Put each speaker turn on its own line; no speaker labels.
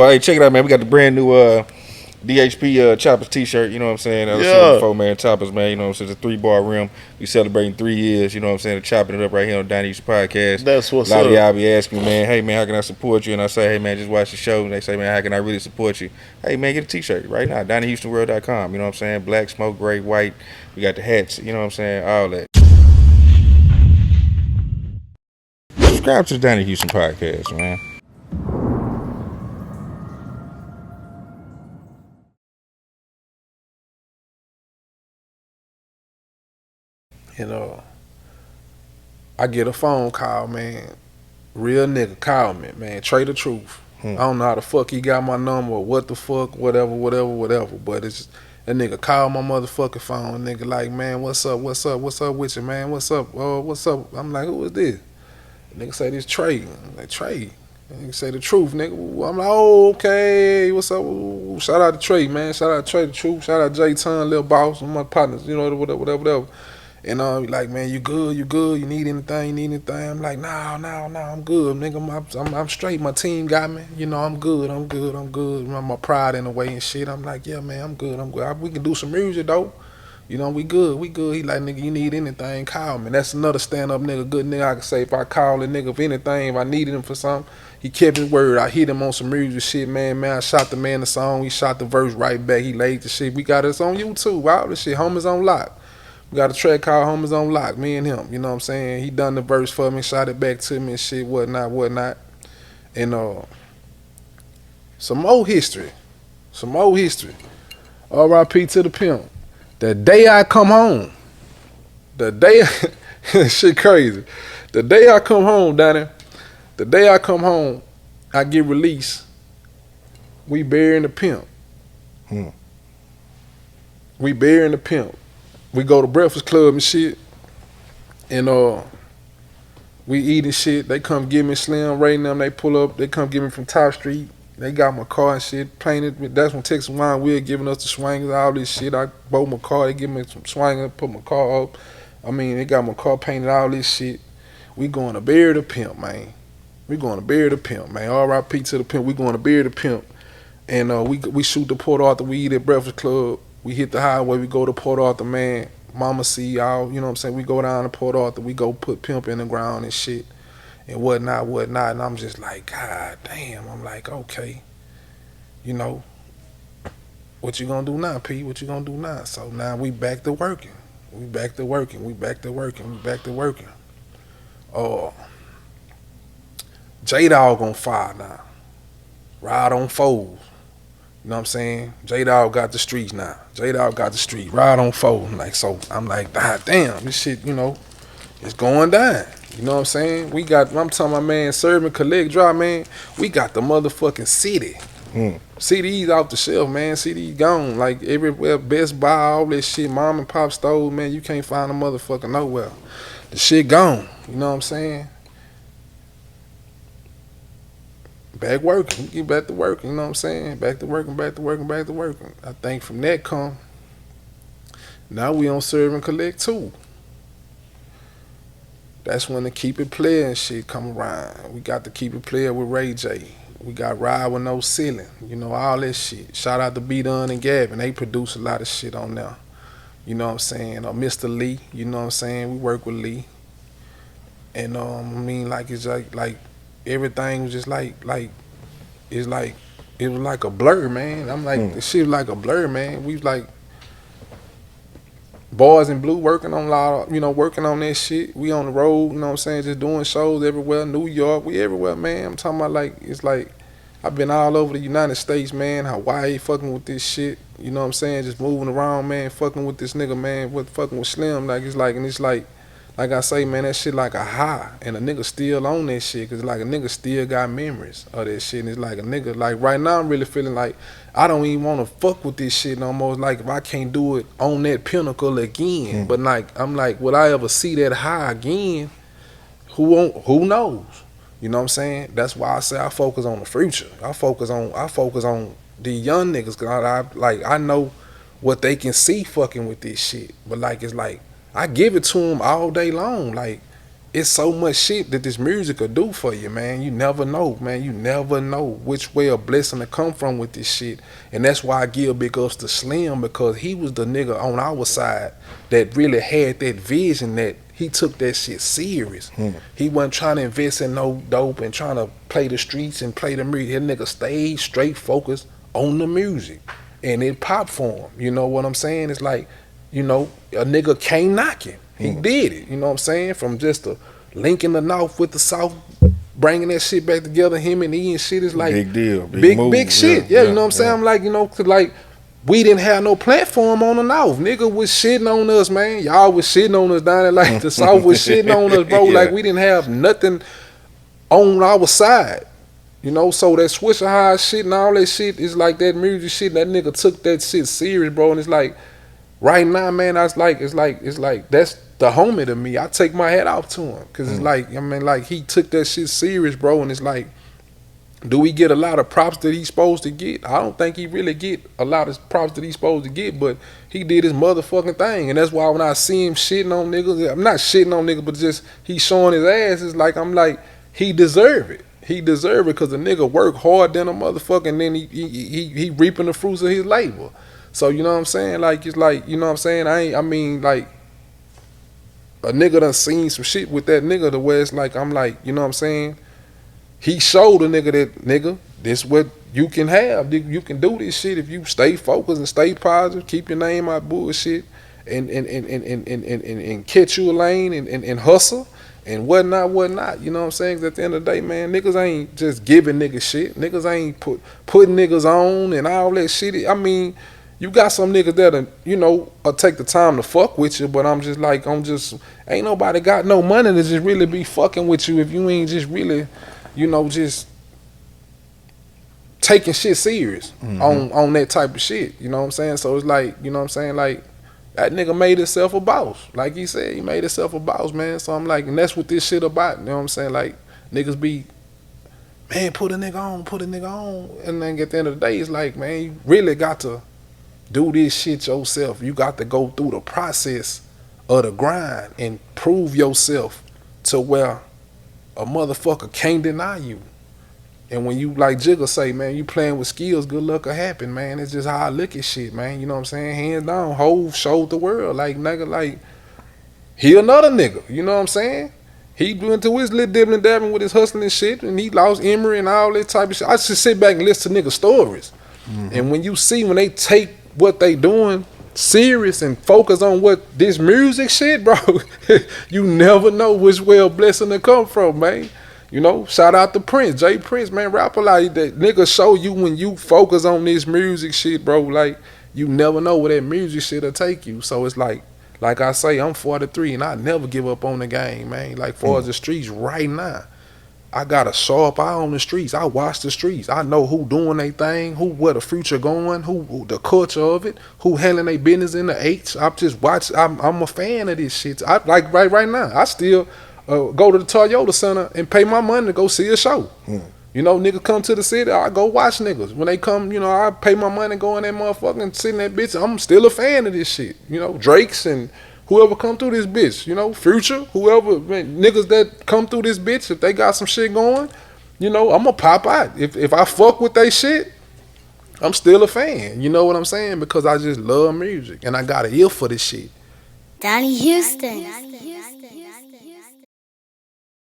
Well, hey, check it out, man. We got the brand new DHP Choppers t-shirt, you know what I'm saying? Let's see what the
Yeah,
4-man Choppers, man, you know what I'm saying? It's a 3-bar rim. We celebrating 3 years, you know what I'm saying? Chopping it up right here on Donnie Houston Podcast.
that's
A
what's
lot of
up.
y'all be asking me, man, hey, man, how can I support you? And I say, hey, man, just watch the show. And they say, man, how can I really support you? Hey, man, get a t-shirt right now, DonnieHoustonWorld.com, you know what I'm saying? Black, smoke, gray, white. We got the hats, you know what I'm saying? All that. Subscribe to the Donnie Houston Podcast, man.
You know, I get a phone call, man. Real nigga call me, man. Trey the truth.
Hmm.
I don't know how the fuck he got my number or what the fuck, whatever. But it's that nigga call my motherfucking phone. Nigga like, man, what's up with you, man? What's up? What's up? I'm like, who is this? Nigga say this Trey. I'm like, Trey. Nigga say the truth, nigga. I'm like, oh, okay. What's up? Shout out to Trey, man. Shout out to Trey the truth. Shout out to J Ton, Lil Boss, and my partners. You know, whatever. And like, man, you good? You need anything? I'm like, nah, I'm good, nigga. I'm straight. My team got me. You know, I'm good. My pride in the way and shit. I'm like, yeah, man, I'm good. We can do some music though. You know, we good. He like, nigga, you need anything, call me. That's another stand up nigga, good nigga. I can say if I call a nigga for anything, if I needed him for something, he kept his word. I hit him on some music shit, man. I shot the man the song. He shot the verse right back. He laid the shit. We got us on YouTube. All this shit. Homies on lock. We got a track called Homies on Lock, me and him. You know what I'm saying? He done the verse for me, shot it back to me and shit, whatnot. And some more history. R.I.P. to the pimp. The day I come home, the day, shit crazy. The day I come home, Donnie, the day I come home, I get released, we burying the pimp.
Hmm.
We burying the pimp. We go to Breakfast Club and shit, and we eating shit. They come get me, Slim, Ray and them. They pull up. They come get me from Top Street. They got my car and shit painted. That's when Texas Wine Wheel giving us the swingers, all this shit. I bought my car. They give me some swingers, put my car up. I mean, they got my car painted, all this shit. We going to bury the pimp, man. We going to bury the pimp, man. R.I.P. to the pimp. We going to bury the pimp. And we shoot the Port Arthur. We eat at Breakfast Club. We hit the highway. We go to Port Arthur, man. Mama see y'all. You know what I'm saying? We go down to Port Arthur. We go put Pimp in the ground and shit and whatnot. And I'm just like, God damn. I'm like, okay, you know, what you gonna do now, P? What you gonna do now? So now we back to working. We back to working. Oh, J Dawg on fire now. Ride on foes. You know what I'm saying? J Dawg got the streets now. Ride on foes. Like, so I'm like, God damn, this shit, you know, it's going down. You know what I'm saying? I'm telling my man, serve and collect, drop, man. We got the motherfucking city.
Hmm.
CDs off the shelf, man. CDs gone. Like everywhere, Best Buy, all this shit, mom and pop stores, man. You can't find a motherfucker nowhere. The shit gone. You know what I'm saying? Back working. Get back to working, you know what I'm saying? Back to working. I think from that come, now we on serve and collect too. That's when the keep it player and shit come around. We got the keep it player with Ray J. We got Ride with No Ceiling. You know, all this shit. Shout out to B Dunn and Gavin. They produce a lot of shit on there. You know what I'm saying? Mr. Lee, you know what I'm saying? We work with Lee. And I mean, like, it's like everything was just it's like it was like a blur, man. I'm like, the shit was like a blur, man. We was like Boys in Blue working on a lot of, working on that shit. We on the road, you know what I'm saying, just doing shows everywhere, New York, we everywhere, man. I'm talking about, like, it's like I've been all over the United States, man. Hawaii, fucking with this shit, you know what I'm saying, just moving around, man, fucking with this nigga, man, fucking with Slim, like I say, man, that shit like a high, and a nigga still on that shit, cause like a nigga still got memories of that shit, and it's like a nigga, like right now I'm really feeling like I don't even want to fuck with this shit no more. Like if I can't do it on that pinnacle again, but like I'm like, would I ever see that high again? Who knows? You know what I'm saying? That's why I say I focus on the future. I focus on the young niggas, cause I know what they can see fucking with this shit, but like it's like I give it to them all day long. Like it's so much shit that this music will do for you, man. You never know, man. You never know which way a blessing to come from with this shit. And that's why I give big ups to Slim, because he was the nigga on our side that really had that vision, that he took that shit serious. He wasn't trying to invest in no dope and trying to play the streets and play the music. That nigga stayed straight focused on the music. And it popped for him. You know what I'm saying? It's like, you know, a nigga can't knock him. He did it, you know what I'm saying? From just a linking the North with the South, bringing that shit back together, him and E and shit is like
big deal,
big shit. Yeah, you know what I'm saying? I'm like, you know, 'cause like we didn't have no platform on the North. Nigga was shitting on us, man. Y'all was shitting on us down there, like the South was shitting on us, bro. Like we didn't have nothing on our side. You know, so that Swisher High shit and all that shit is like that music shit. That nigga took that shit serious, bro. And it's like, right now, man, it's like that's the homie to me. I take my hat off to him, cause it's like, I mean, like he took that shit serious, bro. And it's like, do we get a lot of props that he's supposed to get? I don't think he really get a lot of props that he's supposed to get, but he did his motherfucking thing, and that's why when I see him shitting on niggas, I'm not shitting on niggas, but just he showing his ass. It's like, I'm like, he deserve it. He deserve it, cause the nigga work hard than a motherfucker, and then he reaping the fruits of his labor. So you know what I'm saying? Like, it's like, you know what I'm saying? I mean, like, a nigga done seen some shit with that nigga to where it's like, I'm like, you know what I'm saying? He showed a nigga that, nigga, this what you can have. You can do this shit if you stay focused and stay positive, keep your name out bullshit, and catch you a lane and hustle and whatnot. You know what I'm saying? 'Cause at the end of the day, man, niggas ain't just giving niggas shit. Niggas ain't putting niggas on and all that shit. I mean, you got some niggas that, you know, take the time to fuck with you, but I'm just like, ain't nobody got no money to just really be fucking with you if you ain't just really, you know, just taking shit serious on that type of shit. You know what I'm saying? So it's like, you know what I'm saying? Like, that nigga made himself a boss. Like he said, he made himself a boss, man. So I'm like, and that's what this shit about. You know what I'm saying? Like, niggas be, man, put a nigga on. And then at the end of the day, it's like, man, you really got to do this shit yourself. You got to go through the process of the grind and prove yourself to where a motherfucker can't deny you. And when you, like Jigga say, man, you playing with skills, good luck will happen, man. It's just how I look at shit, man. You know what I'm saying? Hands down, Hov showed the world. Like, nigga, like, he another nigga. You know what I'm saying? He went to his little dibbling dabbing with his hustling shit, and he lost Emory and all that type of shit. I just sit back and listen to nigga stories. And when you see, when they take what they doing serious and focus on what this music shit, bro, you never know which way a blessing to come from, man. You know, shout out to Prince, J Prince, man, rap a lot. That nigga show you when you focus on this music shit, bro, like, you never know where that music shit'll take you. So it's like I say, I'm 43 and I never give up on the game, man. Like, far as the streets right now, I got a sharp eye on the streets. I watch the streets. I know who doing their thing, where the future going, who the culture of it, who handling their business in the H. I just watch. I'm a fan of this shit. I like right now. I still go to the Toyota Center and pay my money to go see a show. You know, niggas come to the city, I go watch niggas. When they come, you know, I pay my money, go in that motherfucker and sit in that bitch. I'm still a fan of this shit. You know, Drake's and whoever come through this bitch, you know, Future, whoever, man, niggas that come through this bitch, if they got some shit going, you know, I'm gonna pop out. If I fuck with they shit, I'm still a fan. You know what I'm saying? Because I just love music and I got an ear for this shit.
Donnie Houston.